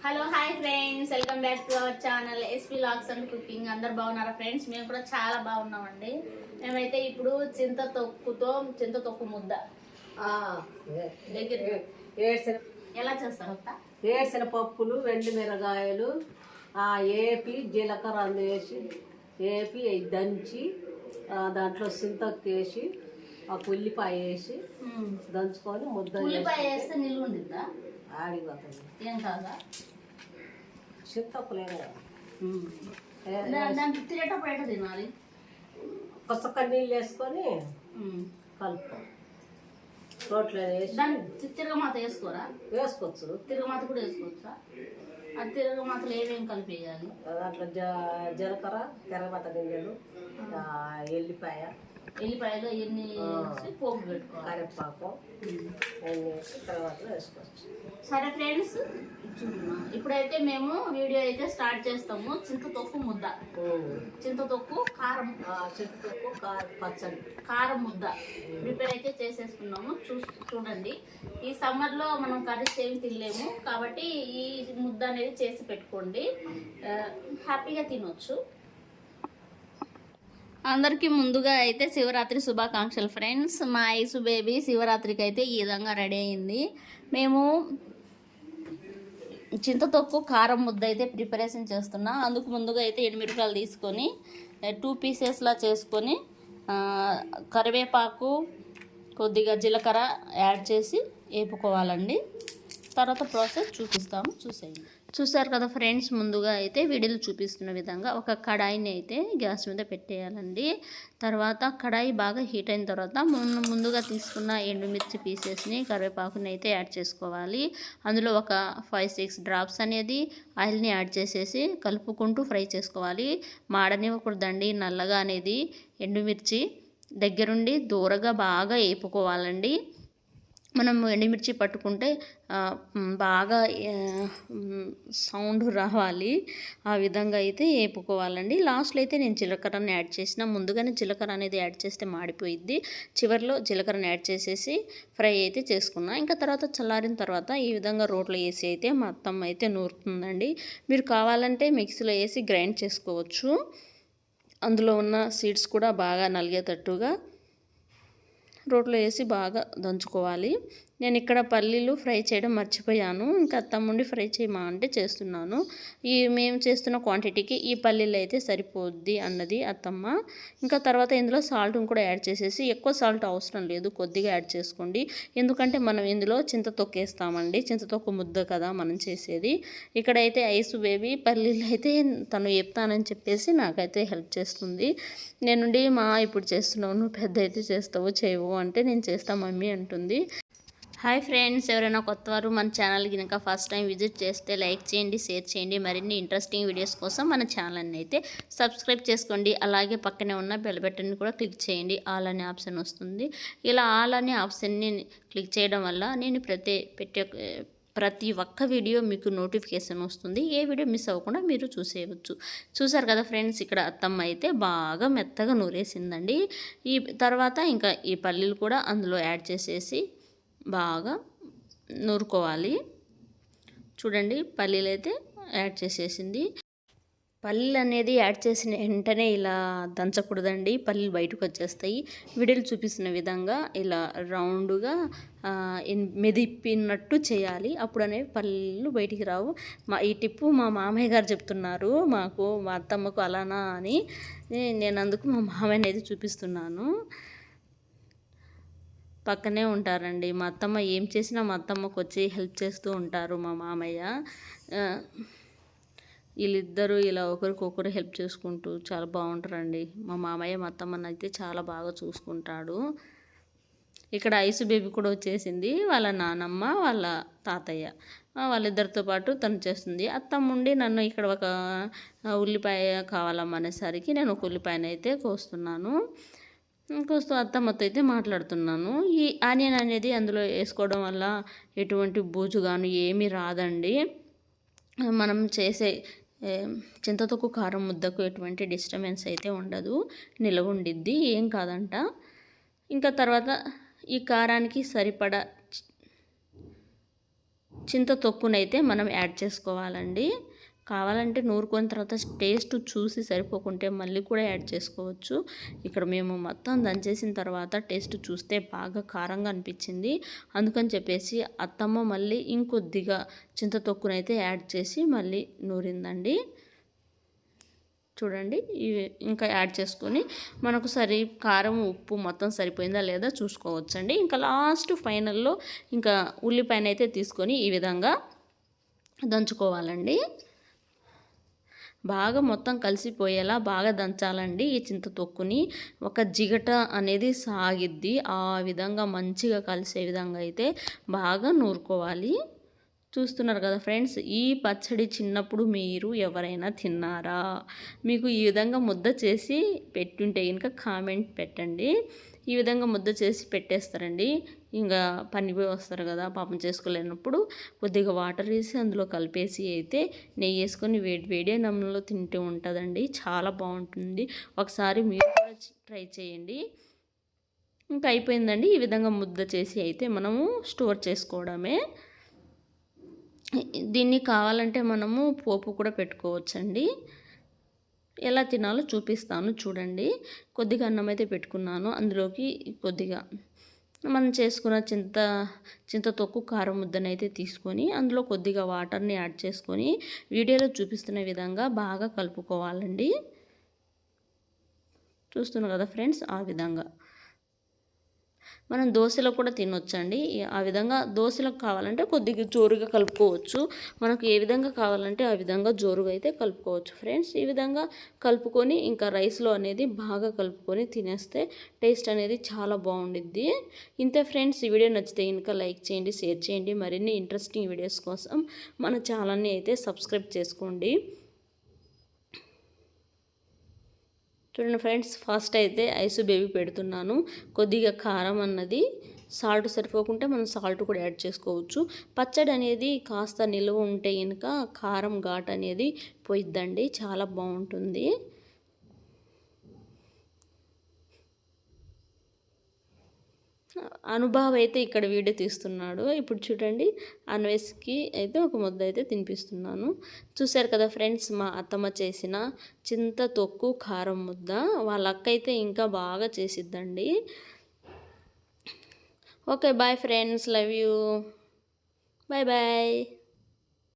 Hello hi friends, welcome back to our channel SP logs and cooking. అందరు బాగున్నారా friends? మేము కూడా చాలా బాగున్నామండి. మేమైతే ఇప్పుడు చింతతొక్కు ముద్ద దగ్గర ఎలా చేస్తారు? వేసిన పప్పులు, వెండి మిరగాయలు ఏపి జీలకర్ర వేసి ఏపి దంచి దాంట్లో చింతొక్కు వేసి ఉల్లిపాయ వేసి దంచుకొని ముద్ద. ఉల్లిపాయ వేస్తే నిల్వ ఉండిద్దా? ఆడిపోతుంది. ఏం కాదా? చింతొక్కులే దానికి తినేటప్పుడు ఎట్లా తినాలి? కొసక నీళ్ళు వేసుకొని కలుపు. రోట్లో వేసి తిరగమాత వేసుకోరా? వేసుకోవచ్చు. తిరగమాత కూడా వేసుకోవచ్చా? ఆ తిరగమాతలు ఏమేమి కలిపి వేయాలి? దాంట్లో జీలకర్ర, తెరగమాత గింజలు, ఎల్లిపాయలు ఎన్ని పోపు పెట్టుకోవాలి, కరివేపాకు అన్నీ వేసి తర్వాత వేసుకోవచ్చు. సరే ఫ్రెండ్స్, ఇప్పుడైతే మేము వీడియో అయితే స్టార్ట్ చేస్తాము. చింతతొక్కు ముద్ద, చింతతొక్కు కారం, పచ్చడి కారం ముద్ద ప్రిపేర్ అయితే చేసేసుకున్నాము. చూడండి, ఈ సమ్మర్లో మనం కర్రీస్ ఏమి తినలేము కాబట్టి ఈ ముద్ద అనేది చేసి పెట్టుకోండి, హ్యాపీగా తినొచ్చు. అందరికీ ముందుగా అయితే శివరాత్రి శుభాకాంక్షలు ఫ్రెండ్స్. మా ఐసు బేబీ శివరాత్రికి అయితే ఈ విధంగా రెడీ అయింది. మేము చింతతొక్కు కారం ముద్ద అయితే ప్రిపరేషన్ చేస్తున్నా. అందుకు ముందుగా అయితే ఎండుమిరపకాయలు తీసుకొని 2 పీసెస్లా చేసుకొని కరివేపాకు, కొద్దిగా జీలకర్ర యాడ్ చేసి వేపుకోవాలండి. తర్వాత ప్రాసెస్ చూపిస్తాము, చూసేయండి. చూసారు కదా ఫ్రెండ్స్, ముందుగా అయితే వీడియోలో చూపిస్తున్న విధంగా ఒక కడాయిని అయితే గ్యాస్ మీద పెట్టేయాలండి. తర్వాత కడాయి బాగా హీట్ అయిన తర్వాత ముందుగా తీసుకున్న ఎండుమిర్చి పీసెస్ని, కరివేపాకుని అయితే యాడ్ చేసుకోవాలి. అందులో ఒక 5-6 డ్రాప్స్ అనేది ఆయిల్ని యాడ్ చేసేసి కలుపుకుంటూ ఫ్రై చేసుకోవాలి. మాడనివ్వకూడదండి. నల్లగా అనేది ఎండుమిర్చి దగ్గరుండి దూరగా బాగా వేపుకోవాలండి. మనం ఎండుమిర్చి పట్టుకుంటే బాగా సౌండ్ రావాలి, ఆ విధంగా అయితే వేపుకోవాలండి. లాస్ట్లో అయితే నేను జీలకర్రని యాడ్ చేసిన. ముందుగానే జీలకర్ర అనేది యాడ్ చేస్తే మాడిపోయిద్ది. చివరిలో జీలకర్రని యాడ్ చేసేసి ఫ్రై అయితే చేసుకున్నా. ఇంకా తర్వాత చల్లారిన తర్వాత ఈ విధంగా రోట్లో వేసి అయితే మొత్తం అయితే నూరుతుందండి. మీరు కావాలంటే మిక్సీలో వేసి గ్రైండ్ చేసుకోవచ్చు. అందులో ఉన్న సీడ్స్ కూడా బాగా నలిగేటట్టుగా రోట్లో వేసి బాగా దంచుకోవాలి. నేను ఇక్కడ పల్లీలు ఫ్రై చేయడం మర్చిపోయాను. ఇంకా అత్తమ్ముండి ఫ్రై చేయమా అంటే చేస్తున్నాను. మేము చేస్తున్న క్వాంటిటీకి ఈ పల్లీలు అయితే సరిపోద్ది అన్నది అత్తమ్మ. ఇంకా తర్వాత ఇందులో సాల్ట్ కూడా యాడ్ చేసేసి, ఎక్కువ సాల్ట్ అవసరం లేదు, కొద్దిగా యాడ్ చేసుకోండి. ఎందుకంటే మనం ఇందులో చింతతొక్కు వేస్తామండి. చింతతొక్కు ముద్ద కదా మనం చేసేది. ఇక్కడైతే ఐసు బేబీ పల్లీలు అయితే తను చెప్తానని చెప్పేసి నాకైతే హెల్ప్ చేస్తుంది. నేనుండి ఇప్పుడు చేస్తున్నావు, నువ్వు పెద్ద అయితే చేస్తావు, చేయవు అంటే నేను చేస్తా మమ్మీ అంటుంది. హాయ్ ఫ్రెండ్స్, ఎవరైనా కొత్తవారు మన ఛానల్ కనుక ఫస్ట్ టైం విజిట్ చేస్తే లైక్ చేయండి, షేర్ చేయండి. మరిన్ని ఇంట్రెస్టింగ్ వీడియోస్ కోసం మన ఛానల్ని అయితే సబ్స్క్రైబ్ చేసుకోండి. అలాగే పక్కనే ఉన్న బెల్ బటన్ని కూడా క్లిక్ చేయండి. ఆల్ అనే ఆప్షన్ వస్తుంది. ఇలా ఆల్ అనే ఆప్షన్ని క్లిక్ చేయడం వల్ల నేను ప్రతి ఒక్క వీడియో మీకు నోటిఫికేషన్ వస్తుంది. ఏ వీడియో మిస్ అవ్వకుండా మీరు చూసేయవచ్చు. చూసారు కదా ఫ్రెండ్స్, ఇక్కడ అత్తమ్మ అయితే బాగా మెత్తగా నూరేసిందండి. ఈ తర్వాత ఇంకా ఈ పల్లీలు కూడా అందులో యాడ్ చేసేసి బాగా నూరుకోవాలి. చూడండి, పల్లీలు అయితే యాడ్ చేసేసింది. పల్లీలు అనేది యాడ్ చేసిన వెంటనే ఇలా దంచకూడదండి, పల్లీలు బయటకు వచ్చేస్తాయి. వీడియోలు చూపిస్తున్న విధంగా ఇలా రౌండ్గా మెదిపినట్టు చేయాలి. అప్పుడు అనేవి పల్లీలు బయటికి రావు. ఈ టిప్పు మా మామయ్య గారు చెప్తున్నారు మాకు, మా అత్తమ్మకు అలానా అని. నేను అందుకు మా మామయ్యని అయితే చూపిస్తున్నాను. పక్కనే ఉంటారండి మా అత్తమ్మ. ఏం చేసినా మా అత్తమ్మకు వచ్చి హెల్ప్ చేస్తూ ఉంటారు మా మామయ్య. వీళ్ళిద్దరూ ఇలా ఒకరికొకరు హెల్ప్ చేసుకుంటూ చాలా బాగుంటారండి. మా మామయ్య మా అత్తమ్మని అయితే చాలా బాగా చూసుకుంటాడు. ఇక్కడ ఐసు బేబీ కూడా వచ్చేసింది. వాళ్ళ నానమ్మ, వాళ్ళ తాతయ్య, వాళ్ళిద్దరితో పాటు తను చేస్తుంది. అత్తమ్మ ఉండి నన్ను ఇక్కడ ఒక ఉల్లిపాయ కావాలమ్మా అనేసరికి నేను ఒక ఉల్లిపాయను అయితే కోస్తున్నాను. కోస్తూ అత్తమ్మతో అయితే మాట్లాడుతున్నాను. ఈ ఆనియన్ అనేది అందులో వేసుకోవడం వల్ల ఎటువంటి బూజు కానీ ఏమీ రాదండి. మనం చేసే చింతతొక్కు కారం ముద్దకు ఎటువంటి డిస్టర్బెన్స్ అయితే ఉండదు, నిలవ ఉండిద్ది, ఏం కాదంట. ఇంకా తర్వాత ఈ కారానికి సరిపడా చింత తొక్కునైతే మనం యాడ్ చేసుకోవాలండి. కావాలంటే నూరుకొని తర్వాత టేస్ట్ చూసి సరిపోకుంటే మళ్ళీ కూడా యాడ్ చేసుకోవచ్చు. ఇక్కడ మేము మొత్తం దంచేసిన తర్వాత టేస్ట్ చూస్తే బాగా కారంగా అనిపించింది. అందుకని చెప్పేసి అత్తమ్మ మళ్ళీ ఇంకొద్దిగా చింత తొక్కునైతే యాడ్ చేసి మళ్ళీ నూరిందండి. చూడండి ఇవి ఇంకా యాడ్ చేసుకొని మనకు కారం ఉప్పు మొత్తం సరిపోయిందా లేదా చూసుకోవచ్చండి. ఇంకా లాస్ట్ ఫైనల్లో ఇంకా ఉల్లిపాయనైతే తీసుకొని ఈ విధంగా దంచుకోవాలండి. బాగా మొత్తం కలిసిపోయేలా బాగా దంచాలండి. ఈ చింత తొక్కుని ఒక జిగట అనేది సాగిద్ది. ఆ విధంగా మంచిగా కలిసే విధంగా అయితే బాగా నూరుకోవాలి. చూస్తున్నారు కదా ఫ్రెండ్స్, ఈ పచ్చడి చిన్నప్పుడు మీరు ఎవరైనా తిన్నారా? మీకు ఈ విధంగా ముద్ద చేసి పెట్టుంటే కనుక కామెంట్ పెట్టండి. ఈ విధంగా ముద్ద చేసి పెట్టేస్తారండి. ఇంకా పనిపోయి వస్తారు కదా పాపం చేసుకోలేనప్పుడు కొద్దిగా వాటర్ వేసి అందులో కలిపేసి అయితే నెయ్యి వేసుకొని వేడి వేడి అన్నంలో తింటూ ఉంటుందండి. చాలా బాగుంటుంది. ఒకసారి మీరు కూడా ట్రై చేయండి. ఇంకా అయిపోయిందండి. ఈ విధంగా ముద్ద చేసి అయితే మనము స్టోర్ చేసుకోవడమే. దీన్ని కావాలంటే మనము పోపు కూడా పెట్టుకోవచ్చండి. ఎలా తినాలో చూపిస్తాను చూడండి. కొద్దిగా అన్నం అయితే పెట్టుకున్నాను. అందులోకి కొద్దిగా మనం చేసుకున్న చింత తొక్కు కారం ముద్దనైతే తీసుకొని అందులో కొద్దిగా వాటర్ని యాడ్ చేసుకొని వీడియోలో చూపిస్తున్న విధంగా బాగా కలుపుకోవాలండి. చూస్తున్నారు కదా ఫ్రెండ్స్, ఆ విధంగా మనం దోశలో కూడా తినొచ్చండి. ఆ విధంగా దోశలకు కావాలంటే కొద్దిగా జోరుగా కలుపుకోవచ్చు. మనకు ఏ విధంగా కావాలంటే ఆ విధంగా జోరుగా అయితే కలుపుకోవచ్చు ఫ్రెండ్స్. ఈ విధంగా కలుపుకొని ఇంకా రైస్లో అనేది బాగా కలుపుకొని తినేస్తే టేస్ట్ అనేది చాలా బాగుండిద్ది. ఇంతే ఫ్రెండ్స్, ఈ వీడియో నచ్చితే ఇంకా లైక్ చేయండి, షేర్ చేయండి. మరిన్ని ఇంట్రెస్టింగ్ వీడియోస్ కోసం మన ఛానల్ని అయితే సబ్స్క్రైబ్ చేసుకోండి. చూడండి ఫ్రెండ్స్, ఫస్ట్ అయితే ఐస్ బేబీ పెడుతున్నాను. కొద్దిగా కారం అన్నది సాల్ట్ సరిపోకుంటే మనం సాల్ట్ కూడా యాడ్ చేసుకోవచ్చు. పచ్చడి అనేది కాస్త నిల్వ ఉంటే కనుక కారం ఘాట్ అనేది పోయిద్దండి, చాలా బాగుంటుంది. అనుభవ్ అయితే ఇక్కడ వీడియో తీస్తున్నాడు. ఇప్పుడు చూడండి, అన్వేష్కి అయితే ఒక ముద్ద అయితే తినిపిస్తున్నాను. చూశారు కదా ఫ్రెండ్స్, మా అత్తమ్మ చేసిన చింత తొక్కు కారం ముద్ద. వాళ్ళ అక్క అయితే ఇంకా బాగా చేసిద్దండి. Okay bye friends, love you, bye bye.